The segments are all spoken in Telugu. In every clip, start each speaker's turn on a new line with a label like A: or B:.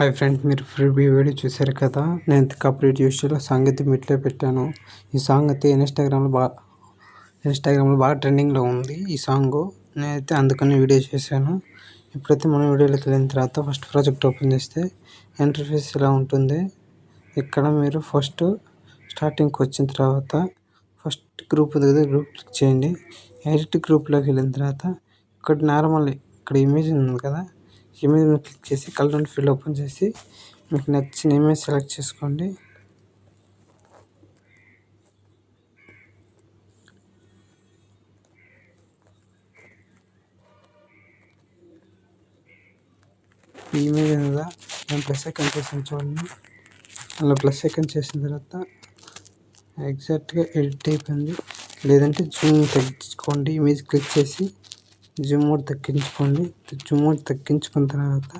A: హాయ్ ఫ్రెండ్స్, మీరు ఫ్రీ వీడియో చూశారు కదా. నేను కంప్లీట్ యూస్లో సాంగ్ అయితే మిట్లో పెట్టాను. ఈ సాంగ్ అయితే ఇన్స్టాగ్రామ్లో బాగా ట్రెండింగ్లో ఉంది. ఈ సాంగ్ నేనైతే అందుకని వీడియో చేశాను. ఇప్పుడైతే మనం వీడియోలోకి వెళ్ళిన తర్వాత ఫస్ట్ ప్రాజెక్ట్ ఓపెన్ చేస్తే ఇంటర్ఫేస్ ఇలా ఉంటుంది. ఇక్కడ మీరు ఫస్ట్ స్టార్టింగ్కి వచ్చిన తర్వాత ఫస్ట్ గ్రూప్ దగ్గర గ్రూప్ క్లిక్ చేయండి. ఎడిట్ గ్రూప్లోకి వెళ్ళిన తర్వాత ఇక్కడ నార్మల్ ఇక్కడ ఇమేజ్ ఉంది కదా, ఇమేజ్ మీద క్లిక్ చేసి కలర్ అండ్ ఫిల్ ఓపెన్ చేసి మీకు నచ్చిన ఇమేజ్ సెలెక్ట్ చేసుకోండి. ఈ ఇమేజ్ మీద నేను ప్లస్ ఐకాన్ చేసాను చూడండి. అలా ప్లస్ ఐకాన్ చేసిన తర్వాత ఎగ్జాక్ట్గా ఎడిట్ అయిపోయింది. లేదంటే జూమ్ తగ్గించుకోండి. ఇమేజ్ క్లిక్ చేసి జూమ్ మోడ్ తగ్గించుకోండి. జూమ్ మోడ్ తగ్గించుకున్న తర్వాత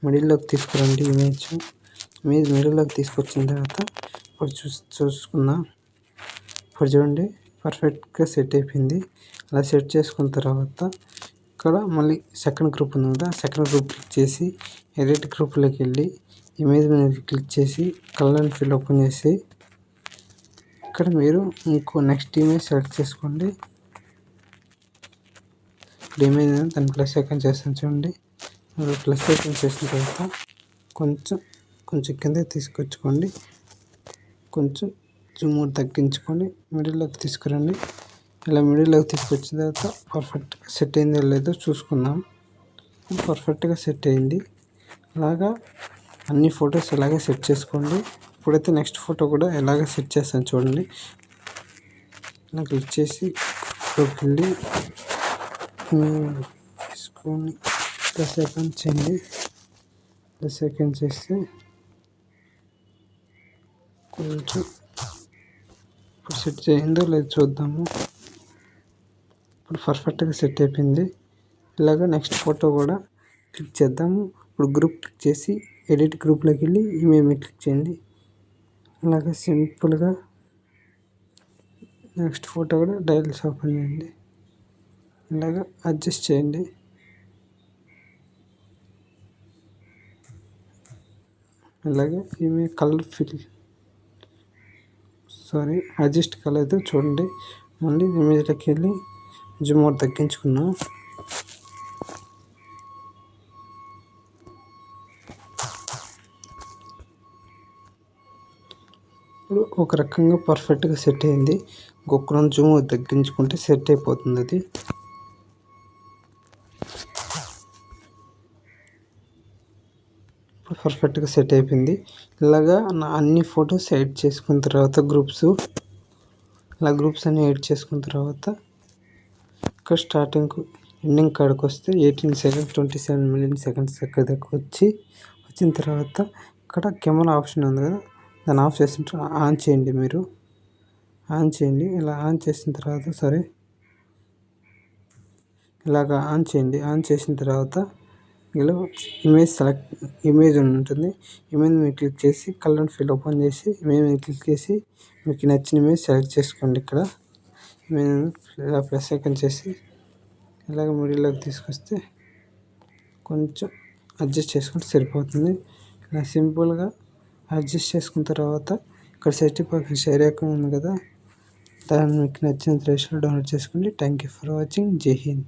A: మిడిల్లోకి తీసుకురండి. ఇమేజ్ మిడిల్లోకి తీసుకొచ్చిన తర్వాత ఇప్పుడు చూసుకుందాం. ఇప్పుడు చూడండి, పర్ఫెక్ట్గా సెట్ అయిపోయింది. అలా సెట్ చేసుకున్న తర్వాత ఇక్కడ మళ్ళీ సెకండ్ గ్రూప్ ఉంది కదా, సెకండ్ గ్రూప్ క్లిక్ చేసి ఎడిట్ గ్రూప్లోకి వెళ్ళి ఇమేజ్ మీద క్లిక్ చేసి కలర్ అండ్ ఫిల్ ఓపెన్ చేసి ఇక్కడ మీరు ఇంకో నెక్స్ట్ ఇమేజ్ సెలెక్ట్ చేసుకోండి. ఇప్పుడు ఇమేజ్ దాన్ని ప్లస్ ఐకాన్ చేస్తాను చూడండి. ప్లస్ ఐకాన్ చేసిన తర్వాత కొంచెం కింద తీసుకొచ్చుకోండి. కొంచెం జూమ్ మోడ్ తగ్గించుకొని మిడిల్లోకి తీసుకురండి. ఇలా మిడిల్లోకి తీసుకొచ్చిన తర్వాత పర్ఫెక్ట్గా సెట్ అయిందో లేదో చూసుకుందాం. పర్ఫెక్ట్గా సెట్ అయింది. అలాగా అన్ని ఫొటోస్ ఇలాగే సెట్ చేసుకోండి. ఇప్పుడైతే నెక్స్ట్ ఫోటో కూడా ఎలాగ సెట్ చేస్తాను చూడండి. ఇలా క్లిక్ చేసి వెళ్ళి తీసుకొని ప్లస్ ఐకాన్ చేయండి. ప్లస్ ఐకాన్ చేస్తే కొంచెం ఇప్పుడు సెట్ చేయిందో లేదో చూద్దాము. ఇప్పుడు పర్ఫెక్ట్గా సెట్ అయిపోయింది. ఇలాగ నెక్స్ట్ ఫోటో కూడా క్లిక్ చేద్దాము. ఇప్పుడు గ్రూప్ క్లిక్ చేసి ఎడిట్ గ్రూప్లోకి వెళ్ళి ఇమేజ్ మీద క్లిక్ చేయండి. ఇలాగ సింపుల్గా నెక్స్ట్ ఫోటో కూడా డైరెక్ట్ ఓపెన్ చేయండి. ఇలాగ అడ్జస్ట్ చేయండి. ఇలాగే ఇమేజ్ కలర్ అడ్జస్ట్ కాలేదు చూడండి. మళ్ళీ ఇమేజ్లోకి వెళ్ళి జూమ్ మోడ్ తగ్గించుకున్నాం. ఇప్పుడు ఒక రకంగా పర్ఫెక్ట్గా సెట్ అయింది. ఇంకొక జూమ్ మోడ్ తగ్గించుకుంటే సెట్ అయిపోతుంది. అది పర్ఫెక్ట్గా సెట్ అయిపోయింది. ఇలాగా నా అన్ని ఫొటోస్ ఎడిట్ చేసుకున్న తర్వాత గ్రూప్స్ అన్ని ఎడిట్ చేసుకున్న తర్వాత ఇక్కడ స్టార్టింగ్ ఎండింగ్ కాడికి వస్తే 18 సెకండ్స్ 27 మిలియన్ సెకండ్స్ దగ్గరకు వచ్చిన తర్వాత ఇక్కడ కెమెరా ఆప్షన్ ఉంది కదా, దాన్ని ఆఫ్ చేసి ఆన్ చేయండి. మీరు ఆన్ చేయండి. ఇలా ఆన్ చేసిన తర్వాత ఇలాగ ఆన్ చేయండి. ఆన్ చేసిన తర్వాత ఇలా ఇమేజ్ ఉంటుంది. ఇమేజ్ మీద క్లిక్ చేసి కలర్ అండ్ ఫిల్ ఓపెన్ చేసి ఇమేజ్ మీద క్లిక్ చేసి మీకు నచ్చిన ఇమేజ్ సెలెక్ట్ చేసుకోండి. ఇక్కడ ఇలా ప్లస్ ఐకాన్ చేసి ఇలాగ మిడిల్లోకి తీసుకొస్తే కొంచెం అడ్జస్ట్ చేసుకుంటే సరిపోతుంది. ఇలా సింపుల్గా అడ్జస్ట్ చేసుకున్న తర్వాత ఇక్కడ సర్టిఫికేట్ షేర్ ఐకాన్ ఉంది కదా, దాన్ని మీకు నచ్చిన రేషియోలో డౌన్లోడ్ చేసుకోండి. Thank you for watching. జై హింద్.